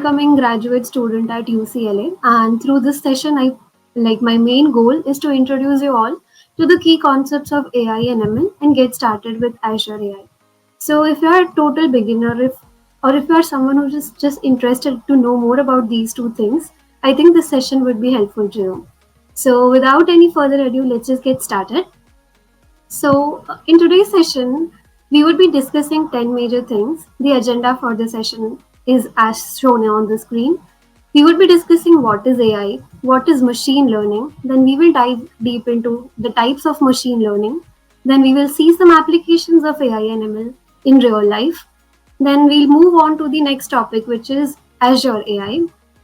incoming graduate student at UCLA, and through this session, my main goal is to introduce you all to the key concepts of AI and ML and get started with Azure AI. So, if you are a total beginner, if you are someone who is just interested to know more about these two things, I think this session would be helpful to you. So, without any further ado, let's just get started. So, in today's session, we would be discussing 10 major things. The agenda for the session is as shown on the screen. We would be discussing what is AI, what is machine learning, then we will dive deep into the types of machine learning, then we will see some applications of AI and ML in real life. Then we'll move on to the next topic, which is Azure AI.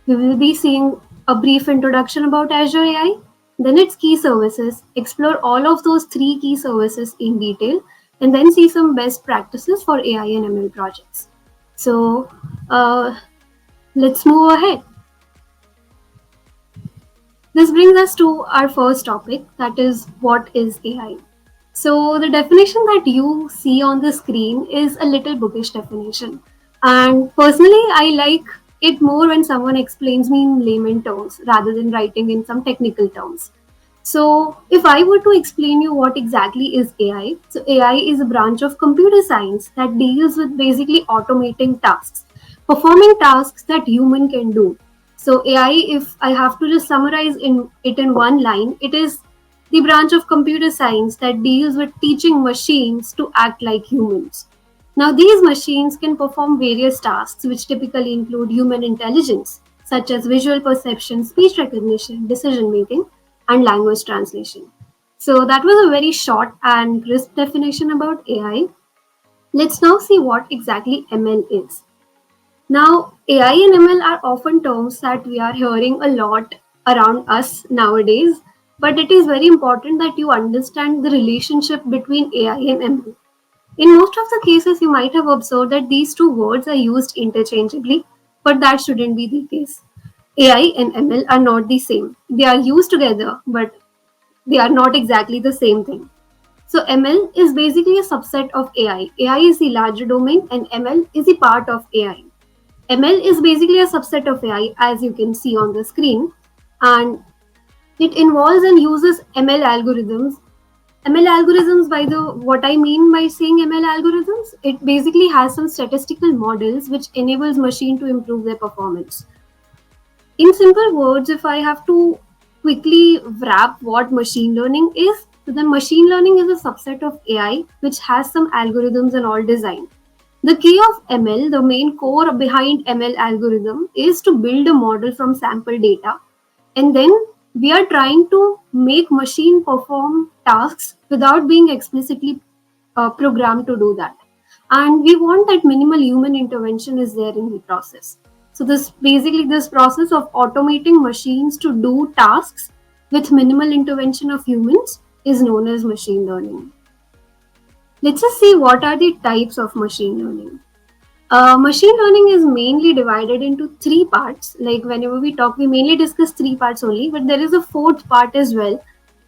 We will be seeing a brief introduction about Azure AI, then its key services, explore all of those three key services in detail, and then see some best practices for AI and ML projects. So uh, let's move ahead. This brings us to our first topic, that is, what is AI? So the definition that you see on the screen is a little bookish definition. And personally, I like it more when someone explains me in layman terms rather than writing in some technical terms. So if I were to explain you what exactly is AI, so AI is a branch of computer science that deals with basically automating tasks, performing tasks that human can do. So AI, if I have to just summarize it in one line, it is the branch of computer science that deals with teaching machines to act like humans. Now, these machines can perform various tasks which typically include human intelligence, such as visual perception, speech recognition, decision making, and language translation. So, that was a very short and crisp definition about AI. Let's now see what exactly ML is. Now, AI and ML are often terms that we are hearing a lot around us nowadays, but it is very important that you understand the relationship between AI and ML. In most of the cases, you might have observed that these two words are used interchangeably, but that shouldn't be the case. AI and ML are not the same. They are used together, but they are not exactly the same thing. So, ML is basically a subset of AI. AI is the larger domain, and ML is a part of AI. ML is basically a subset of AI, as you can see on the screen, and it involves and uses ML algorithms. ML algorithms, by the what I mean by saying ML algorithms, it basically has some statistical models which enables machine to improve their performance. In simple words, if I have to quickly wrap what machine learning is, so then machine learning is a subset of AI which has some algorithms and all designed. The key of ML, the main core behind ML algorithm, is to build a model from sample data, and then we are trying to make machine perform tasks without being explicitly programmed to do that. And we want that minimal human intervention is there in the process. So this process of automating machines to do tasks with minimal intervention of humans is known as machine learning. Let's just see what are the types of machine learning. Machine learning is mainly divided into three parts. Like whenever we talk, we mainly discuss three parts only, but there is a fourth part as well.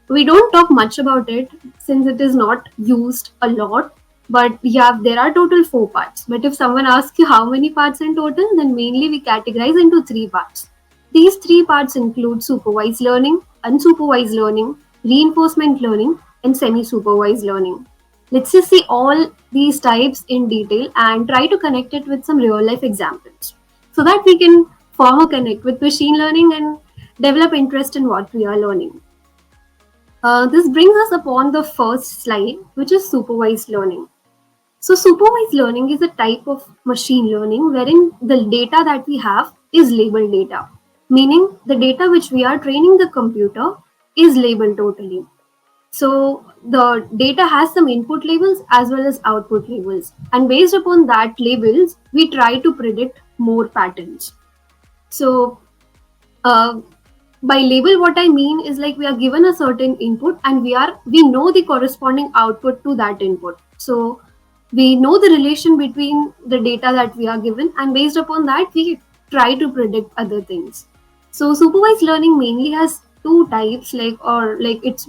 We don't talk much about it since it is not used a lot. But yeah, there are total four parts. But if someone asks you how many parts in total, then mainly we categorize into three parts. These three parts include supervised learning, unsupervised learning, reinforcement learning, and semi supervised learning. Let's just see all these types in detail and try to connect it with some real life examples so that we can form a connect with machine learning and develop interest in what we are learning. This brings us upon the first slide, which is supervised learning. So, supervised learning is a type of machine learning wherein the data that we have is labeled data, meaning the data which we are training the computer is labeled totally. So the data has some input labels as well as output labels, and based upon that labels, we try to predict more patterns. So uh, by label, what I mean is like we are given a certain input and we know the corresponding output to that input. So we know the relation between the data that we are given, and based upon that, we try to predict other things. So supervised learning mainly has two types, it's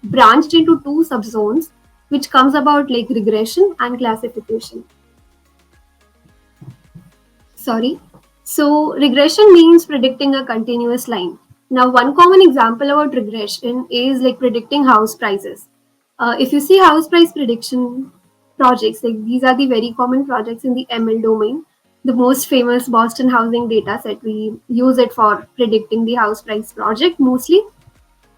branched into two subzones, which comes about like regression and classification. Sorry. So regression means predicting a continuous line. Now, one common example about regression is like predicting house prices. If you see house price prediction projects, like these are the very common projects in the ML domain. The most famous Boston housing data set, we use it for predicting the house price project mostly.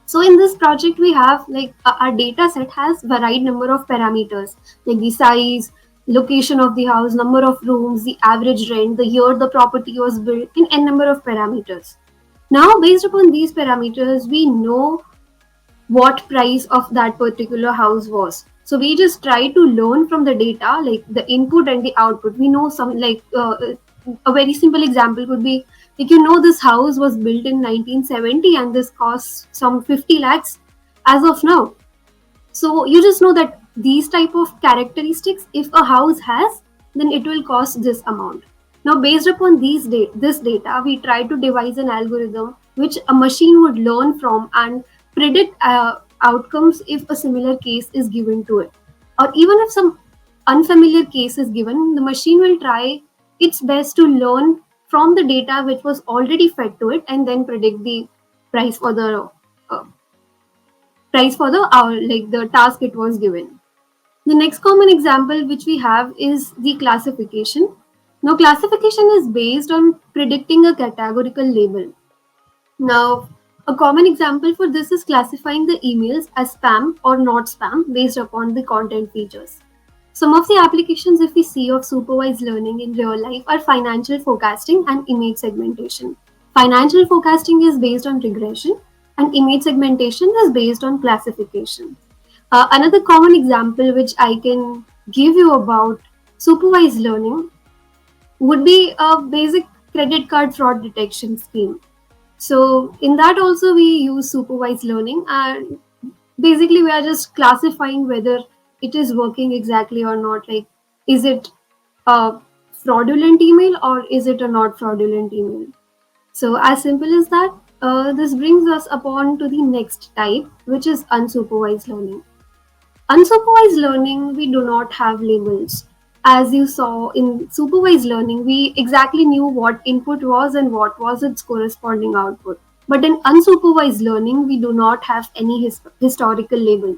So in this project, we have like our data set has varied number of parameters like the size, location of the house, number of rooms, the average rent, the year the property was built, in n number of parameters. Now, based upon these parameters, we know what price of that particular house was. So we just try to learn from the data, like the input and the output. We know some like a very simple example would be like this house was built in 1970 and this costs some 50 lakhs as of now. So you just know that these type of characteristics, if a house has, then it will cost this amount. Now, based upon this data, we try to devise an algorithm which a machine would learn from and predict outcomes if a similar case is given to it, or even if some unfamiliar case is given, the machine will try its best to learn from the data which was already fed to it and then predict the price for the uh, price for the hour, like the task it was given. The next common example which we have is the classification. Now, classification is based on predicting a categorical label. Now, a common example for this is classifying the emails as spam or not spam based upon the content features. Some of the applications, if we see, of supervised learning in real life are financial forecasting and image segmentation. Financial forecasting is based on regression, and image segmentation is based on classification. Another common example which I can give you about supervised learning would be a basic credit card fraud detection scheme. So in that also we use supervised learning, and basically we are just classifying whether it is working exactly or not. Like, is it a fraudulent email or is it a not fraudulent email? So as simple as that. This brings us upon to the next type, which is unsupervised learning. Unsupervised learning, we do not have labels. As you saw in supervised learning, we exactly knew what input was and what was its corresponding output. But in unsupervised learning, we do not have any historical label.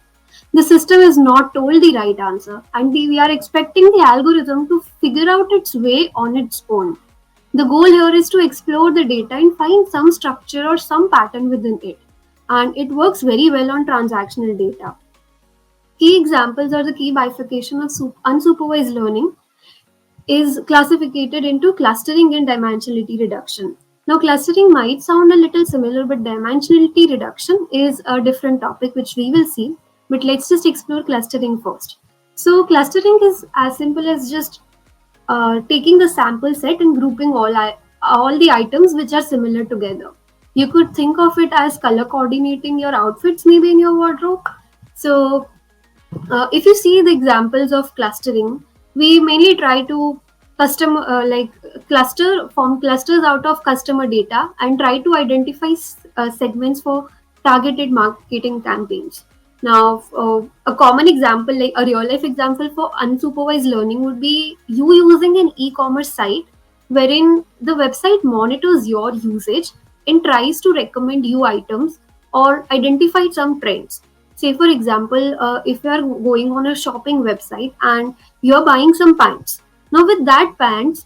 The system is not told the right answer, and we are expecting the algorithm to figure out its way on its own. The goal here is to explore the data and find some structure or some pattern within it. And it works very well on transactional data. Key examples are the key bifurcation of unsupervised learning is classified into clustering and dimensionality reduction. Now, clustering might sound a little similar, but dimensionality reduction is a different topic which we will see. But let's just explore clustering first. So, clustering is as simple as just taking the sample set and grouping all the items which are similar together. You could think of it as color coordinating your outfits, maybe in your wardrobe. So, if you see the examples of clustering, we mainly try to form clusters out of customer data and try to identify segments for targeted marketing campaigns. Now, a common example, like a real life example for unsupervised learning, would be you using an e-commerce site wherein the website monitors your usage and tries to recommend you items or identify some trends. Say for example, if you are going on a shopping website and you're buying some pants. Now with that pants,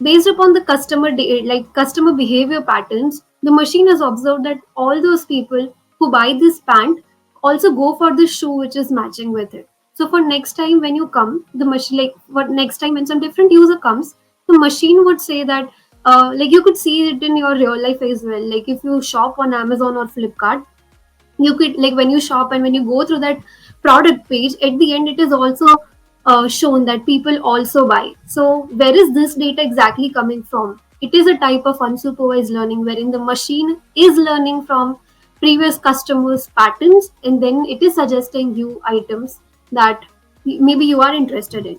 based upon the customer behavior patterns, the machine has observed that all those people who buy this pant also go for the shoe which is matching with it. So for next time when you come, the machine, like what next time when some different user comes, the machine would say that like you could see it in your real life as well. Like if you shop on Amazon or Flipkart, you could, like when you shop and when you go through that product page, at the end it is also shown that people also buy. So where is this data exactly coming from? It is a type of unsupervised learning wherein the machine is learning from previous customers patterns and then it is suggesting you items that maybe you are interested in.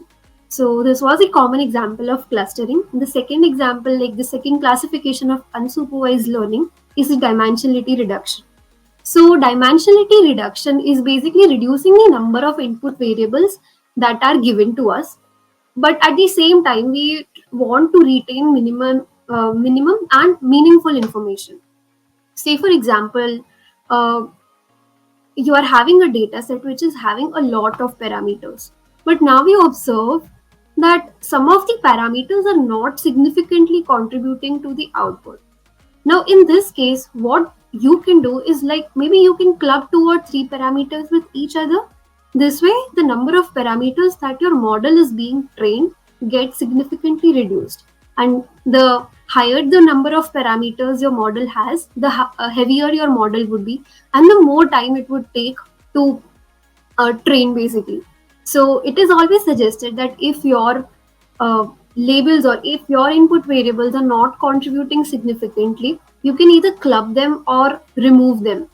So this was a common example of clustering. The second example, like the second classification of unsupervised learning, is the dimensionality reduction. So dimensionality reduction is basically reducing the number of input variables that are given to us, but at the same time we want to retain minimum minimum and meaningful information. Say, for example, uh, you are having a data set which is having a lot of parameters. But now we observe that some of the parameters are not significantly contributing to the output. Now, in this case, what you can do is like maybe you can club 2 or 3 parameters with each other. This way, the number of parameters that your model is being trained gets significantly reduced. And the higher the number of parameters your model has, the heavier your model would be, and the more time it would take to train basically. So it is always suggested that if your labels or if your input variables are not contributing significantly, you can either club them or remove them.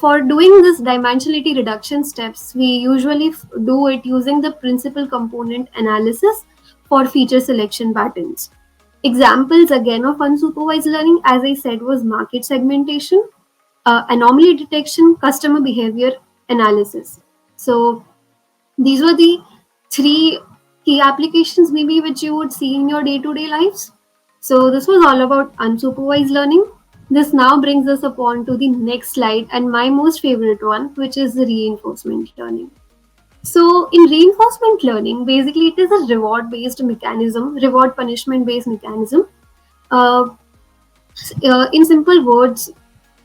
For doing this dimensionality reduction steps, we usually do it using the principal component analysis for feature selection patterns. Examples again of unsupervised learning, as I said, was market segmentation, anomaly detection, customer behavior analysis. So these were the three key applications maybe which you would see in your day-to-day lives. So this was all about unsupervised learning. This now brings us upon to the next slide and my most favorite one, which is the reinforcement learning. So in reinforcement learning, basically it is a reward-based mechanism, reward punishment based mechanism. Uh, in simple words,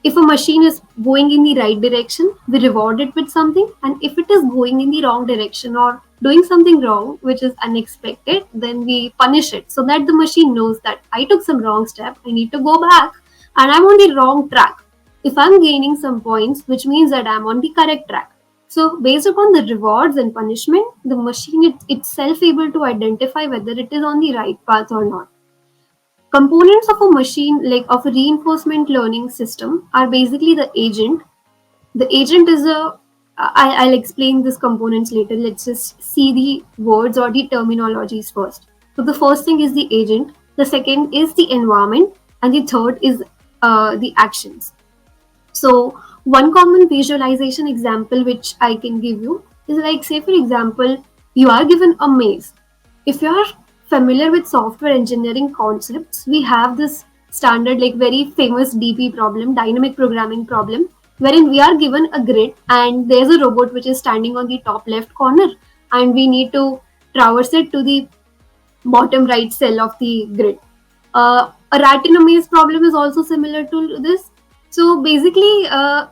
if a machine is going in the right direction, we reward it with something, and if it is going in the wrong direction or doing something wrong which is unexpected, then we punish it so that the machine knows that I took some wrong step, I need to go back, and I'm on the wrong track. If I'm gaining some points, which means that I'm on the correct track. So based upon the rewards and punishment, the machine itself able to identify whether it is on the right path or not. Components of a machine, like of a reinforcement learning system, are basically the agent. The agent is I'll explain these components later. Let's just see the words or the terminologies first. So the first thing is the agent, the second is the environment, and the third is the actions. So one common visualization example which I can give you is like, say for example, you are given a maze. If you are familiar with software engineering concepts, we have this standard like very famous DP problem, dynamic programming problem, wherein we are given a grid and there's a robot which is standing on the top left corner and we need to traverse it to the bottom right cell of the grid. A rat in a maze problem is also similar to this. So basically,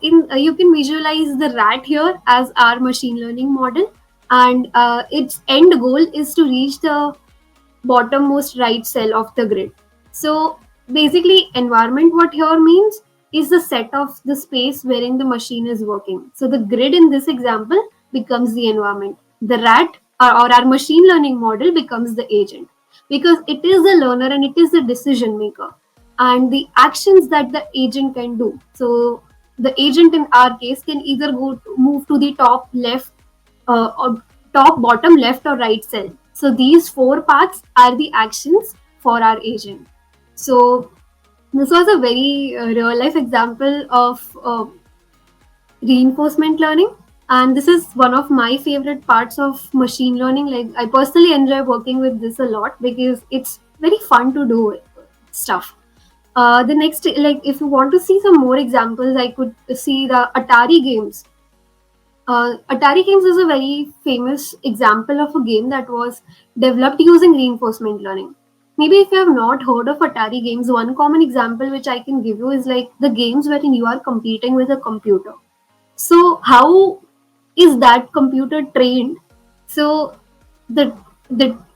in you can visualize the rat here as our machine learning model, and its end goal is to reach the bottommost right cell of the grid. So basically, environment, what here means, is the set of the space wherein the machine is working. So the grid in this example becomes the environment. The rat or our machine learning model becomes the agent, because it is the learner and it is the decision maker and the actions that the agent can do. So the agent in our case can either move to the top left, or top, bottom, left, or right cell. So these four paths are the actions for our agent. So this was a very real life example of reinforcement learning, and this is one of my favorite parts of machine learning. Like, I personally enjoy working with this a lot because it's very fun to do stuff. The next, like, if you want to see some more examples, I could see the Atari games. Atari games is a very famous example of a game that was developed using reinforcement learning. Maybe if you have not heard of Atari games, one common example which I can give you is like the games wherein you are competing with a computer. So how is that computer trained? So the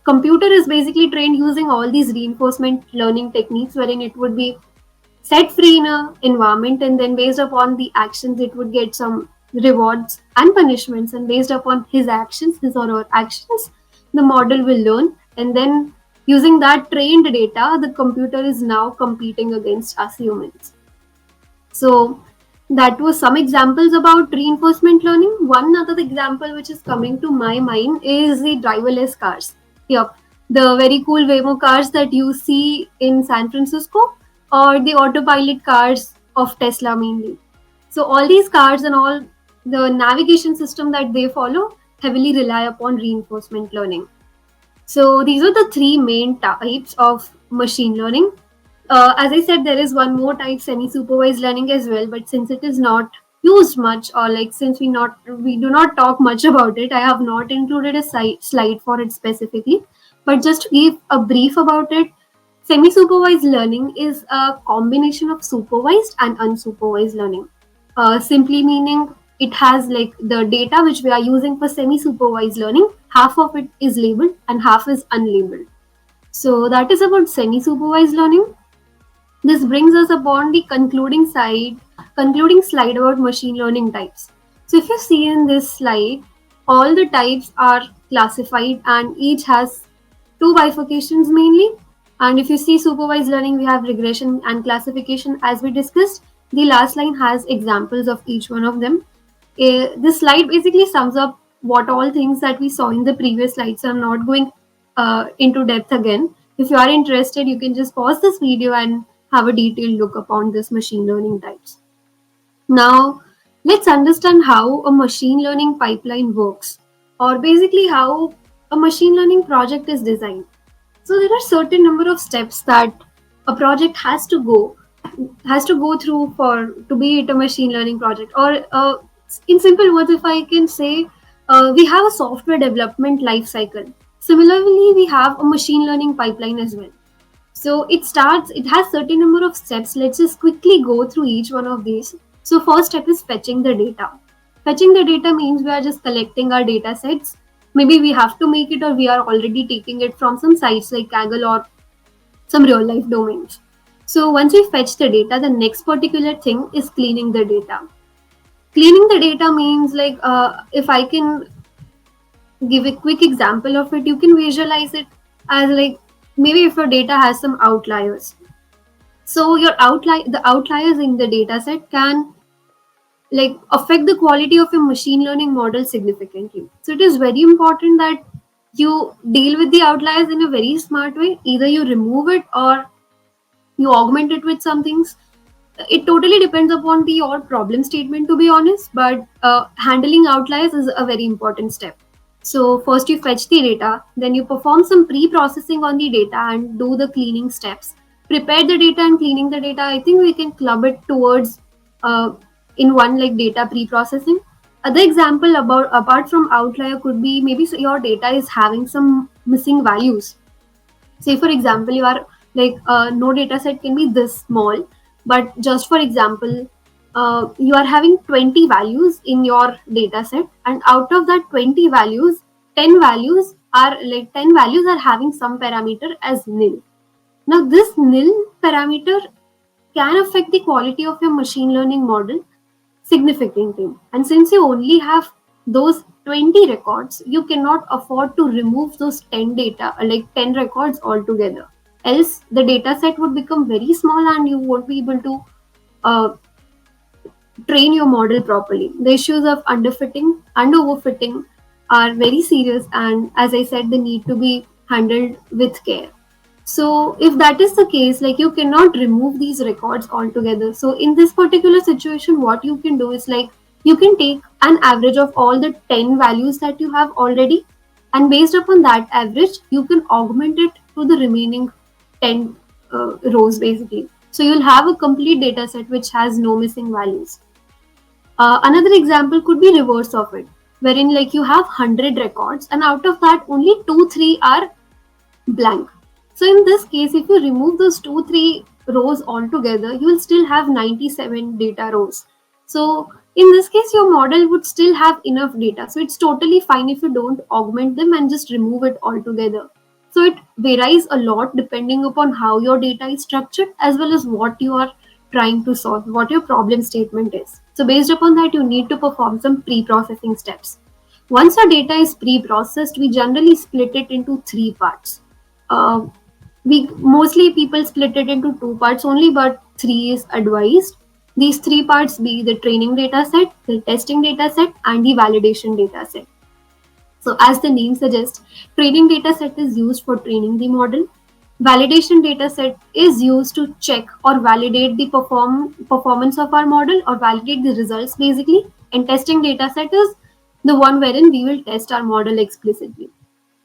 computer is basically trained using all these reinforcement learning techniques wherein it would be set free in a environment, and then based upon the actions it would get some rewards and punishments, and based upon his actions, his or her actions, the model will learn, and then using that trained data the computer is now competing against us humans. So that was some examples about reinforcement learning. One other example which is coming to my mind is the driverless cars. Yep, the very cool Waymo cars that you see in San Francisco, or the autopilot cars of Tesla mainly. So all these cars and all the navigation system that they follow heavily rely upon reinforcement learning. So these are the three main types of machine learning. As I said, there is one more type, semi-supervised learning as well. But since it is not used much, or like since we do not talk much about it, I have not included a slide for it specifically. But just to give a brief about it, semi-supervised learning is a combination of supervised and unsupervised learning. Simply meaning it has like the data which we are using for semi-supervised learning, half of it is labeled and half is unlabeled. So that is about semi-supervised learning. This brings us upon the concluding slide about machine learning types. So if you see in this slide, all the types are classified and each has two bifurcations mainly. And if you see supervised learning, we have regression and classification as we discussed. The last line has examples of each one of them. This slide basically sums up what all things that we saw in the previous slide. So I'm not going into depth again. If you are interested, you can just pause this video and have a detailed look upon this machine learning types. Now, let's understand how a machine learning pipeline works, or basically how a machine learning project is designed. So there are certain number of steps that a project has to go through for to be it a machine learning project. Or in simple words, if I can say, we have a software development life cycle. Similarly, we have a machine learning pipeline as well. So it has certain number of steps. Let's just quickly go through each one of these. So first step is fetching the data. Fetching the data means we are just collecting our data sets. Maybe we have to make it, or we are already taking it from some sites like Kaggle or some real life domains. So once we fetch the data, the next particular thing is cleaning the data. Cleaning the data means like, if I can give a quick example of it, you can visualize it as like, maybe if your data has some outliers. So the outliers in the data set can like affect the quality of your machine learning model significantly. So it is very important that you deal with the outliers in a very smart way. Either you remove it or you augment it with some things. It totally depends upon your problem statement, to be honest, but handling outliers is a very important step. So first you fetch the data, then you perform some pre-processing on the data and do the cleaning steps. Prepare the data and cleaning the data, I think we can club it towards uh, in one, like data pre-processing. Other example about apart from outlier could be maybe your data is having some missing values. Say for example, you are like, no data set can be this small, but just for example, you are having 20 values in your data set, and out of that 20 values, 10 values are having some parameter as nil. Now this nil parameter can affect the quality of your machine learning model significantly. And since you only have those 20 records, you cannot afford to remove those 10 records altogether. Else, the data set would become very small and you won't be able to uh, train your model properly. The issues of underfitting and overfitting are very serious, and as I said, they need to be handled with care. So if that is the case, like you cannot remove these records altogether. So in this particular situation, what you can do is like you can take an average of all the 10 values that you have already, and based upon that average, you can augment it to the remaining 10 rows basically. So you'll have a complete data set which has no missing values. Another example could be reverse of it, wherein like you have 100 records and out of that only 2-3 are blank. So in this case, if you remove those 2-3 rows altogether, you will still have 97 data rows. So in this case, your model would still have enough data. So it's totally fine if you don't augment them and just remove it altogether. So it varies a lot depending upon how your data is structured, as well as what you are trying to solve, what your problem statement is. So based upon that, you need to perform some pre-processing steps. Once our data is pre-processed, we generally split it into three parts. Uh, we mostly people split it into two parts only, but three is advised. These three parts be the training data set, the testing data set, and the validation data set. So as the name suggests, training data set is used for training the model. Validation data set is used to check or validate the performance of our model, or validate the results basically. And testing data set is the one wherein we will test our model explicitly.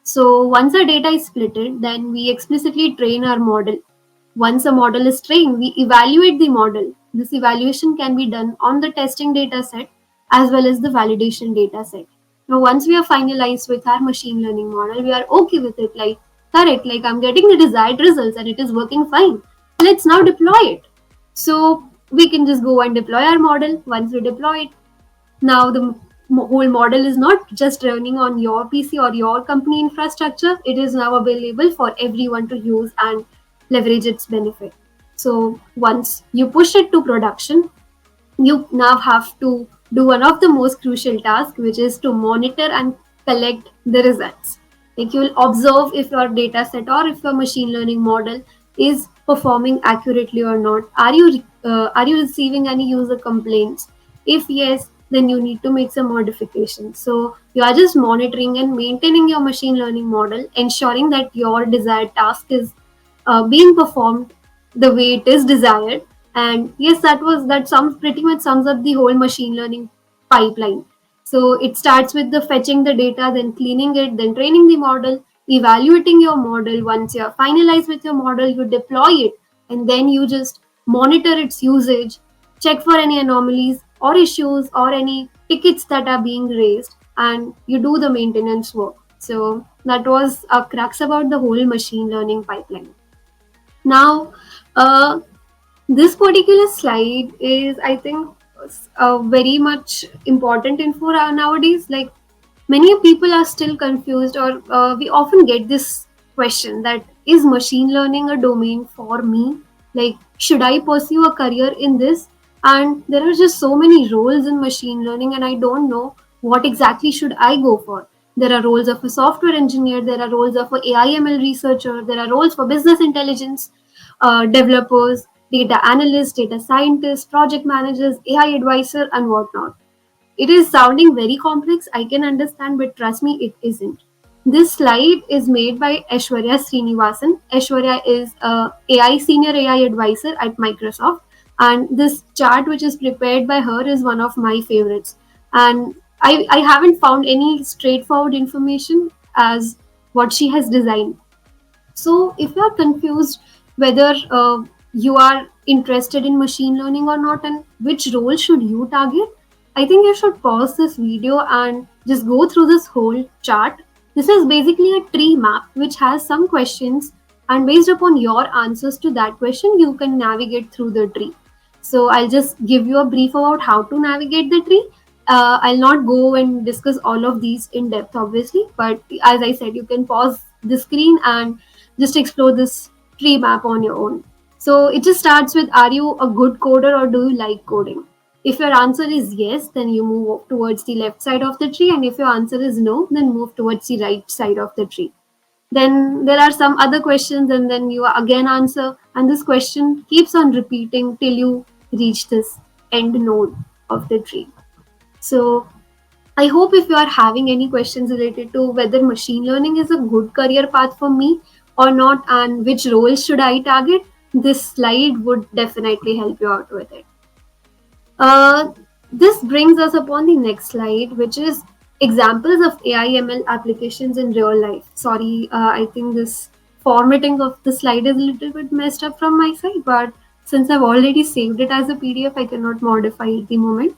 So once our data is splitted, then we explicitly train our model. Once a model is trained, we evaluate the model. This evaluation can be done on the testing data set as well as the validation data set. Now, once we are finalized with our machine learning model, we are okay with it, like, correct, like I'm getting the desired results and it is working fine. Let's now deploy it. So we can just go and deploy our model. Once we deploy it, now the whole model is not just running on your PC or your company infrastructure. It is now available for everyone to use and leverage its benefit. So once you push it to production, you now have to do one of the most crucial tasks, which is to monitor and collect the results. Like, you will observe if your data set or if your machine learning model is performing accurately or not. Are you receiving any user complaints? If yes, then you need to make some modifications. So you are just monitoring and maintaining your machine learning model, ensuring that your desired task is being performed the way it is desired. And yes, that sums pretty much sums up the whole machine learning pipeline. So it starts with the fetching the data, then cleaning it, then training the model, evaluating your model. Once you're finalized with your model, you deploy it, and then you just monitor its usage, check for any anomalies or issues or any tickets that are being raised, and you do the maintenance work. So that was a crux about the whole machine learning pipeline. Now, uh, this particular slide is, I think, very much important info nowadays. Like, many people are still confused, or we often get this question that, is machine learning a domain for me? Like, should I pursue a career in this? And there are just so many roles in machine learning, and I don't know what exactly should I go for. There are roles of a software engineer, there are roles of a AI/ML researcher, there are roles for business intelligence developers, data analysts, data scientists, project managers, AI advisor, and whatnot. It is sounding very complex, I can understand, but trust me, it isn't. This slide is made by Aishwarya Srinivasan. Aishwarya is a AI senior AI advisor at Microsoft, and this chart, which is prepared by her, is one of my favorites. And I haven't found any straightforward information as what she has designed. So, if you are confused whether you are interested in machine learning or not, and which role should you target, I think you should pause this video and just go through this whole chart. This is basically a tree map which has some questions, and based upon your answers to that question, you can navigate through the tree. So I'll just give you a brief about how to navigate the tree. I'll not go and discuss all of these in depth, obviously, but as I said, you can pause the screen and just explore this tree map on your own. So it just starts with, are you a good coder or do you like coding? If your answer is yes, then you move towards the left side of the tree, and if your answer is no, then move towards the right side of the tree. Then there are some other questions, and then you again answer, and this question keeps on repeating till you reach this end node of the tree. So I hope if you are having any questions related to whether machine learning is a good career path for me or not, and which roles should I target, this slide would definitely help you out with it. Uh, this brings us upon the next slide, which is examples of AI/ML applications in real life. Sorry, I think this formatting of the slide is a little bit messed up from my side, but since I've already saved it as a PDF, I cannot modify it at the moment.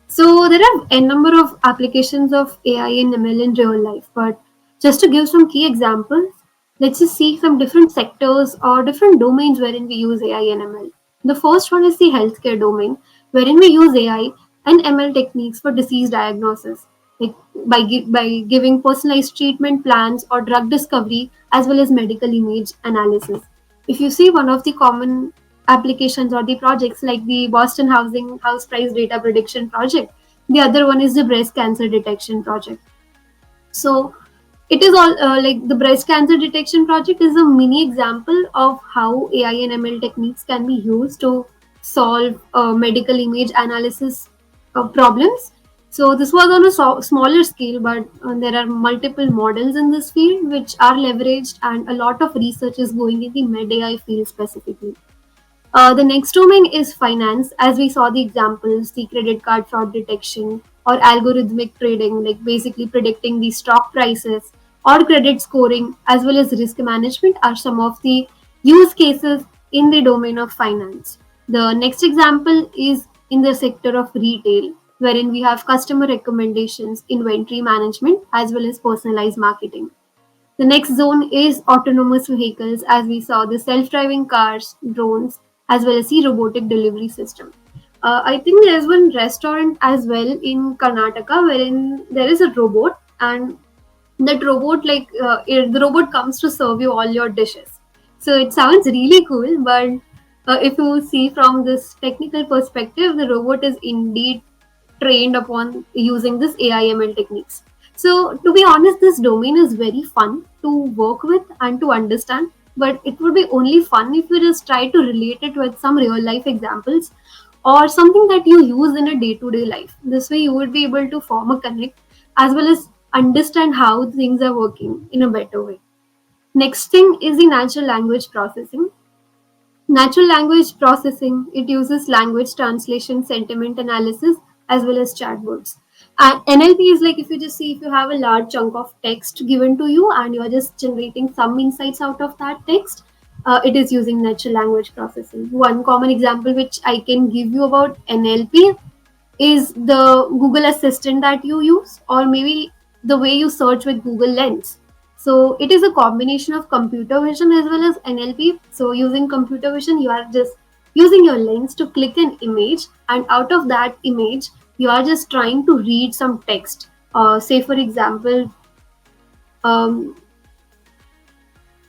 So there are a number of applications of AI and ML in real life, but just to give some key examples, let's just see some different sectors or different domains wherein we use AI and ML. The first one is the healthcare domain, wherein we use AI and ML techniques for disease diagnosis, like by giving personalized treatment plans or drug discovery as well as medical image analysis. If you see one of the common applications or the projects like the Boston Housing House Price Data Prediction Project, the other one is the breast cancer detection project. So it is all like the breast cancer detection project is a mini example of how AI and ML techniques can be used to solve medical image analysis problems. So this was on a smaller scale, but there are multiple models in this field which are leveraged, and a lot of research is going in the med AI field specifically. The next domain is finance, as we saw the examples, the credit card fraud detection or algorithmic trading, like basically predicting the stock prices or credit scoring, as well as risk management, are some of the use cases in the domain of finance. The next example is in the sector of retail, wherein we have customer recommendations, inventory management, as well as personalized marketing. The next zone is autonomous vehicles, as we saw the self-driving cars, drones, as well as the robotic delivery system. I think there's one restaurant as well in Karnataka wherein there is a robot, and that robot the robot comes to serve you all your dishes. So it sounds really cool, but if you see from this technical perspective, the robot is indeed trained upon using this AIML techniques. So to be honest, this domain is very fun to work with and to understand, but it would be only fun if you just try to relate it with some real life examples or something that you use in a day to day life. This way you would be able to form a connect as well as understand how things are working in a better way. Next thing is the natural language processing. Natural language processing, it uses language translation, sentiment analysis, as well as chatbots. And NLP is like, if you just see, if you have a large chunk of text given to you and you are just generating some insights out of that text, it is using natural language processing. One common example which I can give you about NLP is the Google Assistant that you use, or maybe the way you search with Google Lens. So it is a combination of computer vision as well as NLP. So using computer vision, you are just using your lens to click an image, and out of that image, you are just trying to read some text. Say, for example, um,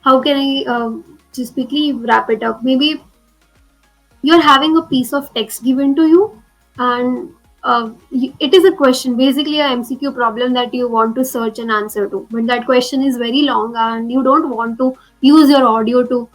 how can I just quickly wrap it up? Maybe you're having a piece of text given to you, and it is a question, basically a MCQ problem that you want to search an answer to, but that question is very long and you don't want to use your audio to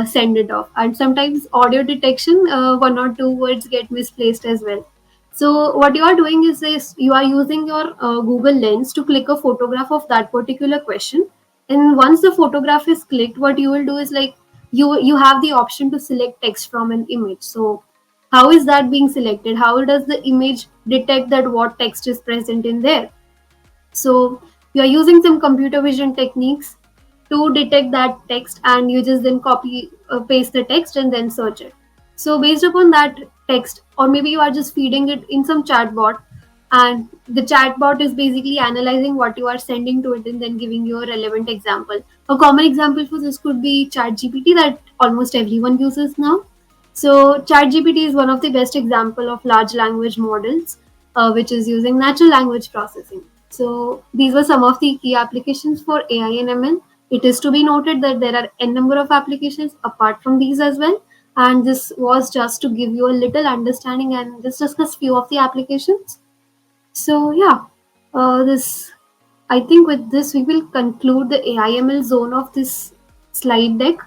send it off, and sometimes audio detection, one or two words get misplaced as well. So what you are doing is you are using your Google Lens to click a photograph of that particular question, and once the photograph is clicked, what you will do is like you have the option to select text from an image. So how is that being selected? How does the image detect that what text is present in there? So you are using some computer vision techniques to detect that text, and you just then copy paste the text and then search it. So based upon that text, or maybe you are just feeding it in some chatbot, and the chatbot is basically analyzing what you are sending to it and then giving you a relevant example. A common example for this could be ChatGPT that almost everyone uses now. So ChatGPT is one of the best example of large language models, which is using natural language processing. So these were some of the key applications for AI and ML. It is to be noted that there are n number of applications apart from these as well. And this was just to give you a little understanding and just discuss few of the applications. So yeah, this I think with this we will conclude the AIML zone of this slide deck.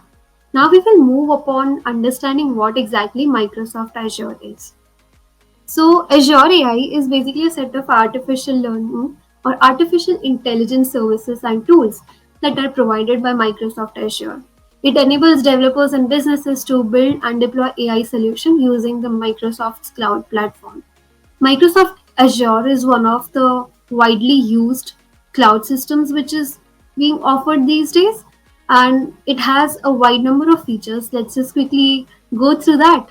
Now we will move upon understanding what exactly Microsoft Azure is. So Azure AI is basically a set of artificial learning or artificial intelligence services and tools that are provided by Microsoft Azure. It enables developers and businesses to build and deploy AI solutions using the Microsoft's cloud platform. Microsoft Azure is one of the widely used cloud systems which is being offered these days, and it has a wide number of features. Let's just quickly go through that.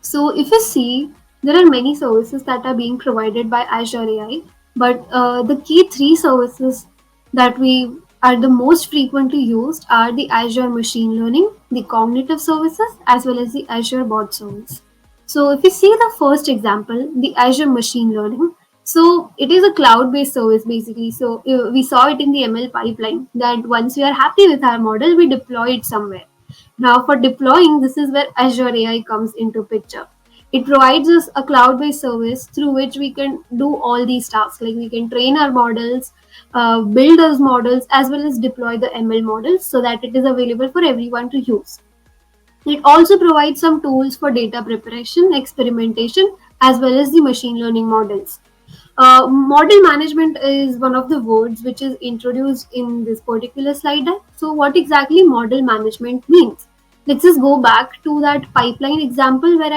So if you see, there are many services that are being provided by Azure AI, but the key three services that we are the most frequently used are the Azure Machine Learning, the Cognitive Services, as well as the Azure Bot Service. So if you see the first example, the Azure Machine Learning, so it is a cloud-based service basically. So we saw it in the ML pipeline that once we are happy with our model, we deploy it somewhere. Now for deploying, this is where Azure AI comes into picture. It provides us a cloud-based service through which we can do all these tasks. Like we can train our models, build those models, as well as deploy the ML models so that it is available for everyone to use. It also provides some tools for data preparation, experimentation, as well as the machine learning models. Model management is one of the words which is introduced in this particular slide deck. So, what exactly model management means? Let's just go back to that pipeline example where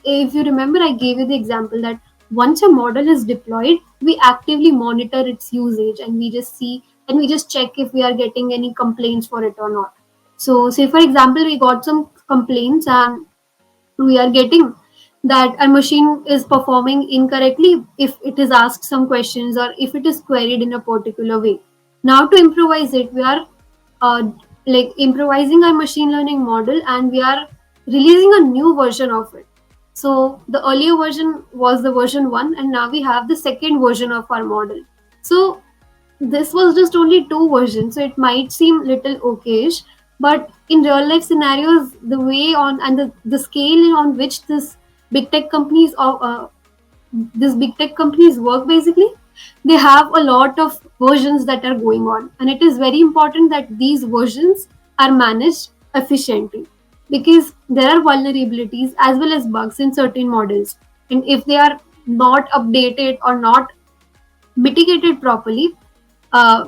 if you remember, I gave you the example that once a model is deployed, we actively monitor its usage and we just see and we just check if we are getting any complaints for it or not. So, say for example, we got some complaints and we are getting that a machine is performing incorrectly if it is asked some questions or if it is queried in a particular way. Now, to improvise it, we are uh, improvising our machine learning model and we are releasing a new version of it. So, the earlier version was the version 1, and now we have the second version of our model. So, this was just only two versions, so it might seem little okayish, but in real life scenarios, the way on and the scale on which big tech companies or these big tech companies work, basically they have a lot of versions that are going on, and it is very important that these versions are managed efficiently, because there are vulnerabilities as well as bugs in certain models, and if they are not updated or not mitigated properly, uh,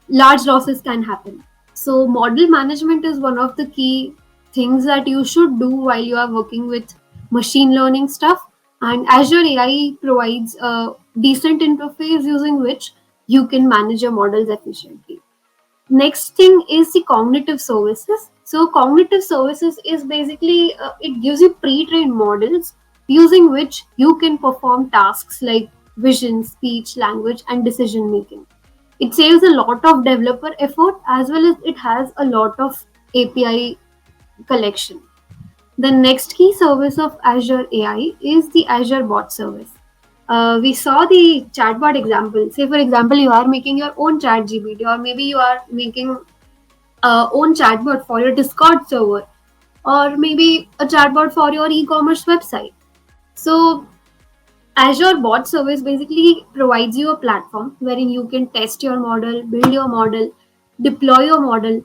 large losses can happen. So, model management is one of the key things that you should do while you are working with machine learning stuff. And Azure AI provides a decent interface using which you can manage your models efficiently. Next thing is the cognitive services. So cognitive services is basically it gives you pre-trained models using which you can perform tasks like vision, speech, language, and decision making. It saves a lot of developer effort as well as it has a lot of API collection. The next key service of Azure AI is the Azure Bot service. We saw the chatbot example. Say, for example, you are making your own chat GPT, or maybe you are making own chatbot for your Discord server, or maybe a chatbot for your e-commerce website. So Azure Bot Service basically provides you a platform wherein you can test your model, build your model, deploy your model,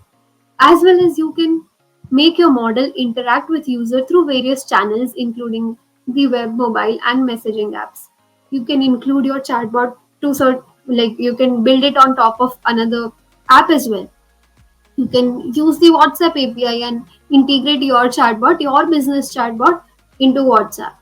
as well as you can make your model interact with user through various channels, including the web, mobile, and messaging apps. You can include your chatbot to you can build it on top of another app as well. You can use the WhatsApp API and integrate your chatbot, your business chatbot, into WhatsApp.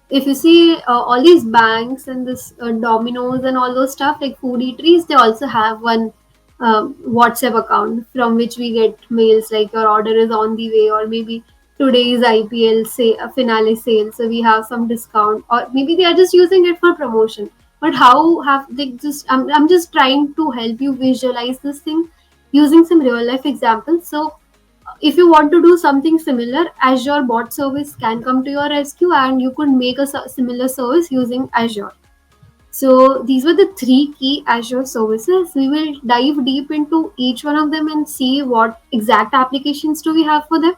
If you see all these banks and this Domino's and all those stuff like food eateries, they also have one WhatsApp account from which we get mails like your order is on the way, or maybe today's IPL say a finale sale, so we have some discount, or maybe they are just using it for promotion. But how have they just? I'm just trying to help you visualize this thing using some real life examples. So if you want to do something similar, Azure Bot Service can come to your rescue, and you could make a similar service using Azure. So these were the three key Azure services. We will dive deep into each one of them and see what exact applications do we have for them.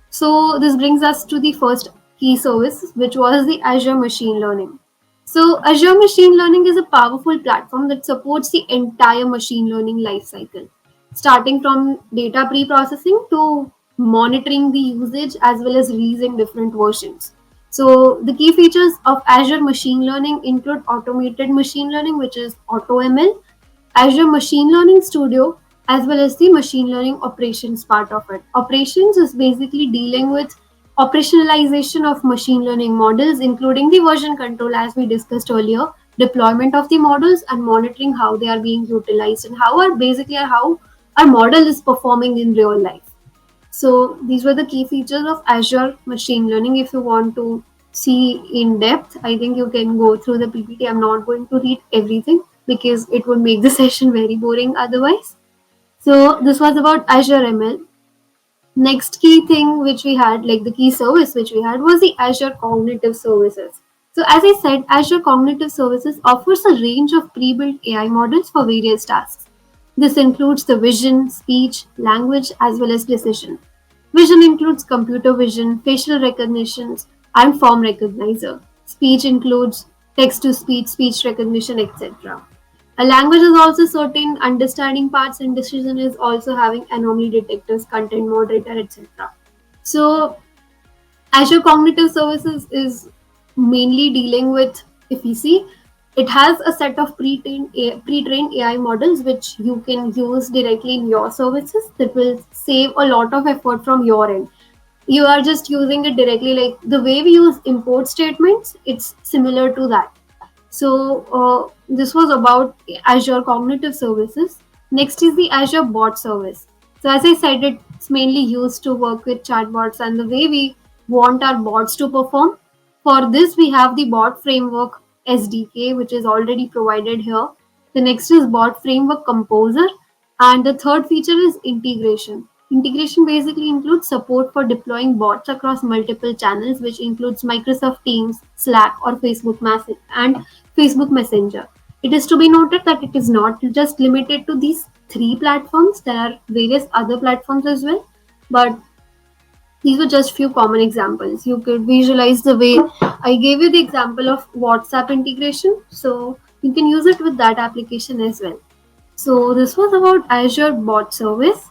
So this brings us to the first key service, which was the Azure Machine Learning. So Azure Machine Learning is a powerful platform that supports the entire machine learning lifecycle, starting from data pre-processing to monitoring the usage as well as releasing different versions. So the key features of Azure Machine Learning include automated machine learning, which is AutoML, Azure Machine Learning Studio, as well as the machine learning operations part of it. Operations is basically dealing with operationalization of machine learning models, including the version control, as we discussed earlier, deployment of the models, and monitoring how they are being utilized and how our model is performing in real life. So these were the key features of Azure Machine Learning. If you want to see in depth, I think you can go through the PPT. I'm not going to read everything because it would make the session very boring otherwise. So this was about Azure ML. Next key thing which we had, like the key service which we had, was the Azure Cognitive Services. So as I said, Azure Cognitive Services offers a range of pre-built AI models for various tasks. This includes the vision, speech, language, as well as decision. Vision includes computer vision, facial recognitions, and form recognizer. Speech includes text to speech, speech recognition, etc. A language is also certain understanding parts, and decision is also having anomaly detectors, content moderator, etc. So Azure Cognitive Services is mainly dealing with, if you see, it has a set of pre-trained AI models which you can use directly in your services that will save a lot of effort from your end. You are just using it directly, like the way we use import statements, it's similar to that. So this was about Azure Cognitive Services. Next is the Azure Bot Service. So as I said, it's mainly used to work with chatbots and the way we want our bots to perform. For this, we have the bot framework SDK, which is already provided here. The next is bot framework composer. And the third feature is integration. Integration basically includes support for deploying bots across multiple channels, which includes Microsoft Teams, Slack, or Facebook Messenger. It is to be noted that it is not just limited to these three platforms. There are various other platforms as well, but these were just few common examples. You could visualize the way I gave you the example of WhatsApp integration, so you can use it with that application as well. So this was about Azure Bot Service.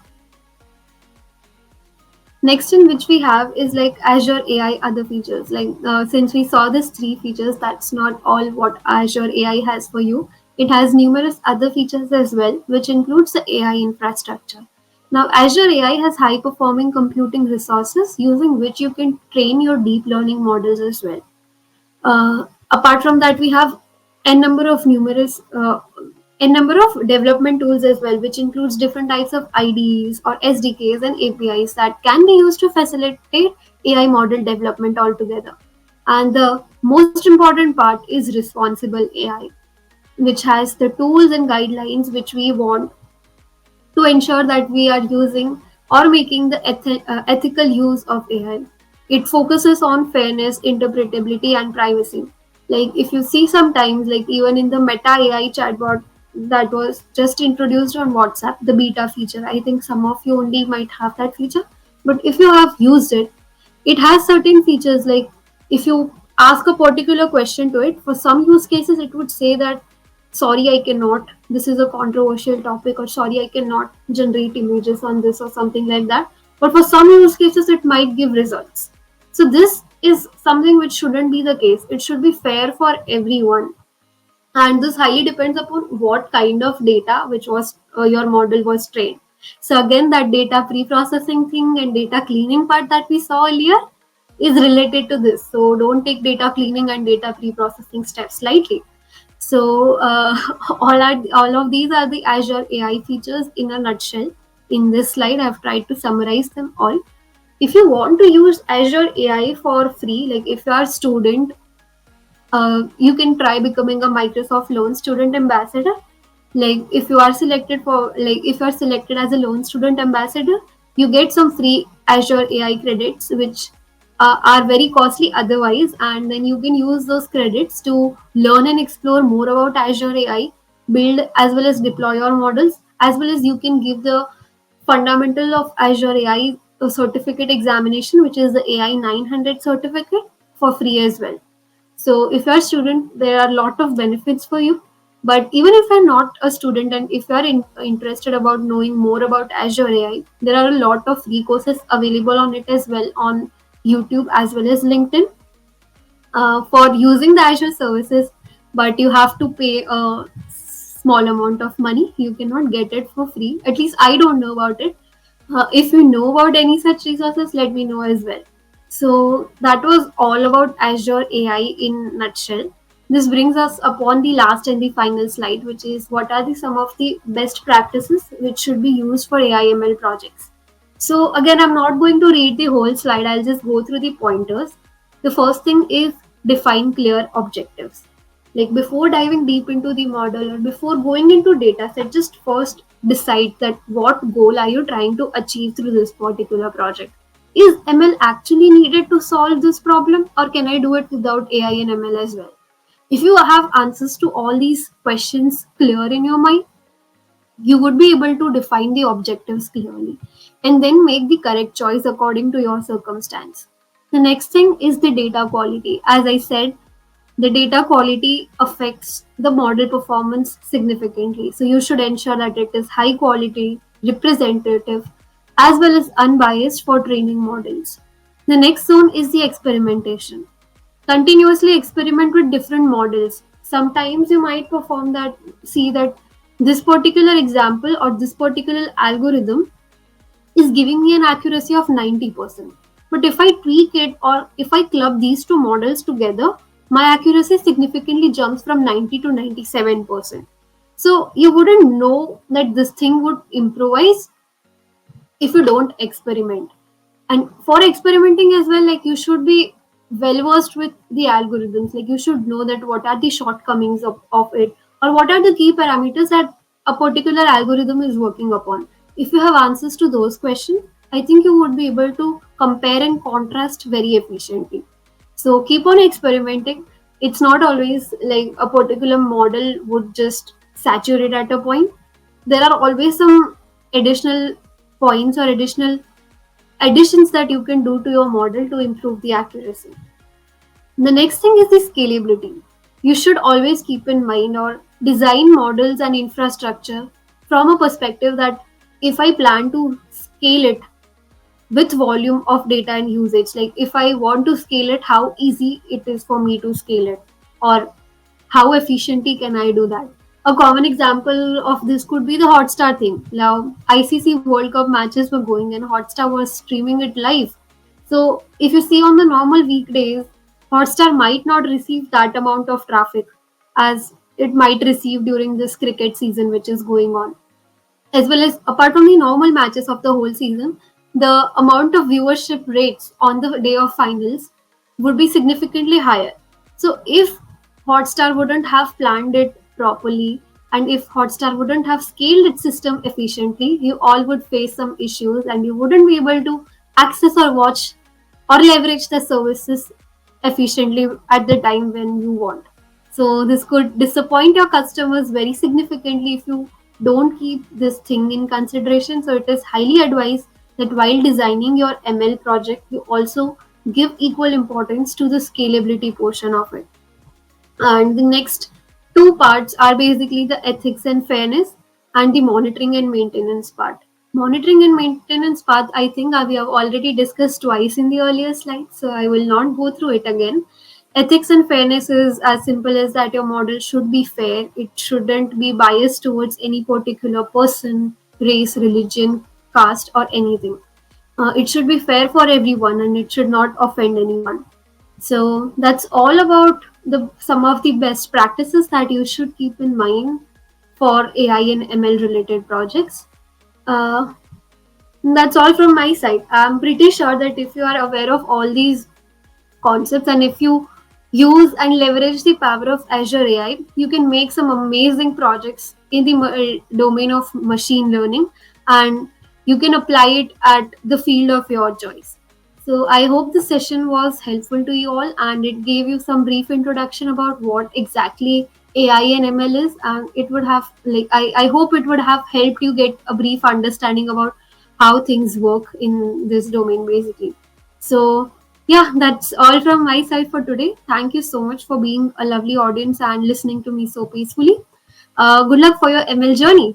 Next in which we have is like Azure AI other features. Like since we saw this three features, that's not all what Azure AI has for you. It has numerous other features as well, which includes the AI infrastructure. Now Azure AI has high performing computing resources using which you can train your deep learning models as well. Apart from that, we have n number of numerous n number of development tools as well, which includes different types of IDEs or SDKs and APIs that can be used to facilitate AI model development altogether. And the most important part is responsible AI, which has the tools and guidelines which we want to ensure that we are using or making the ethical use of AI. It focuses on fairness, interpretability, and privacy. Like if you see sometimes, like even in the Meta AI chatbot that was just introduced on WhatsApp, the beta feature, I think some of you only might have that feature. But if you have used it, it has certain features like if you ask a particular question to it, for some use cases, it would say that sorry, I cannot, this is a controversial topic, or sorry, I cannot generate images on this, or something like that. But for some use cases, it might give results. So this is something which shouldn't be the case. It should be fair for everyone. And this highly depends upon what kind of data which was your model was trained. So again, that data pre-processing thing and data cleaning part that we saw earlier is related to this. So don't take data cleaning and data pre-processing steps lightly. So all of these are the Azure AI features in a nutshell. In this slide, I've tried to summarize them all. If you want to use Azure AI for free, like if you are a student, you can try becoming a Microsoft Loan Student Ambassador. Like if you are selected for, like if you are selected as a Loan Student Ambassador, you get some free Azure AI credits, which are very costly otherwise, and then you can use those credits to learn and explore more about Azure AI, build as well as deploy your models, as well as you can give the fundamental of Azure AI certificate examination, which is the AI 900 certificate, for free as well. So if you're a student, there are a lot of benefits for you. But even if you're not a student and if you're interested about knowing more about Azure AI, there are a lot of free courses available on it as well on YouTube as well as LinkedIn for using the Azure services. But you have to pay a small amount of money. You cannot get it for free. At least I don't know about it. If you know about any such resources, let me know as well. So that was all about Azure AI in nutshell. This brings us upon the last and the final slide, which is what are the some of the best practices which should be used for AI ML projects. So again, I'm not going to read the whole slide. I'll just go through the pointers. The first thing is define clear objectives. Like before diving deep into the model or before going into data set, just first decide that what goal are you trying to achieve through this particular project. Is ML actually needed to solve this problem, or can I do it without AI and ML as well? If you have answers to all these questions clear in your mind, you would be able to define the objectives clearly and then make the correct choice according to your circumstance. The next thing is the data quality. As I said, the data quality affects the model performance significantly. So you should ensure that it is high quality, representative, as well as unbiased for training models. The next zone is the experimentation. Continuously experiment with different models. Sometimes you might perform that, see that this particular example or this particular algorithm is giving me an accuracy of 90%. But if I tweak it or if I club these two models together, my accuracy significantly jumps from 90 to 97%. So you wouldn't know that this thing would improvise if you don't experiment. And for experimenting as well, like, you should be well versed with the algorithms. Like, you should know that what are the shortcomings of it, or what are the key parameters that a particular algorithm is working upon. If you have answers to those questions, I think you would be able to compare and contrast very efficiently. So keep on experimenting. It's not always like a particular model would just saturate at a point. There are always some additional points or additional additions that you can do to your model to improve the accuracy. The next thing is the scalability. You should always keep in mind or design models and infrastructure from a perspective that if I plan to scale it with volume of data and usage, like if I want to scale it, how easy it is for me to scale it, or how efficiently can I do that. A common example of this could be the Hotstar thing. Now, ICC World Cup matches were going and Hotstar was streaming it live. So if you see on the normal weekdays, Hotstar might not receive that amount of traffic as it might receive during this cricket season which is going on. As well as, apart from the normal matches of the whole season, the amount of viewership rates on the day of finals would be significantly higher. So if Hotstar wouldn't have planned it properly, and if Hotstar wouldn't have scaled its system efficiently, you all would face some issues and you wouldn't be able to access or watch or leverage the services efficiently at the time when you want. So this could disappoint your customers very significantly if you don't keep this thing in consideration. So it is highly advised that while designing your ML project, you also give equal importance to the scalability portion of it. And the next two parts are basically the ethics and fairness and the monitoring and maintenance part. Monitoring and maintenance part, I think we have already discussed twice in the earlier slides, so I will not go through it again. Ethics and fairness is as simple as that your model should be fair. It shouldn't be biased towards any particular person, race, religion, caste, or anything. It should be fair for everyone and it should not offend anyone. So that's all about the some of the best practices that you should keep in mind for AI and ML related projects. Uh, that's all from my side. I'm pretty sure that if you are aware of all these concepts and if you use and leverage the power of Azure AI, you can make some amazing projects in the domain of machine learning, and you can apply it at the field of your choice. So I hope the session was helpful to you all and it gave you some brief introduction about what exactly AI and ML is, and it would have I hope it would have helped you get a brief understanding about how things work in this domain basically. So yeah, that's all from my side for today. Thank you so much for being a lovely audience and listening to me so peacefully. Good luck for your ML journey.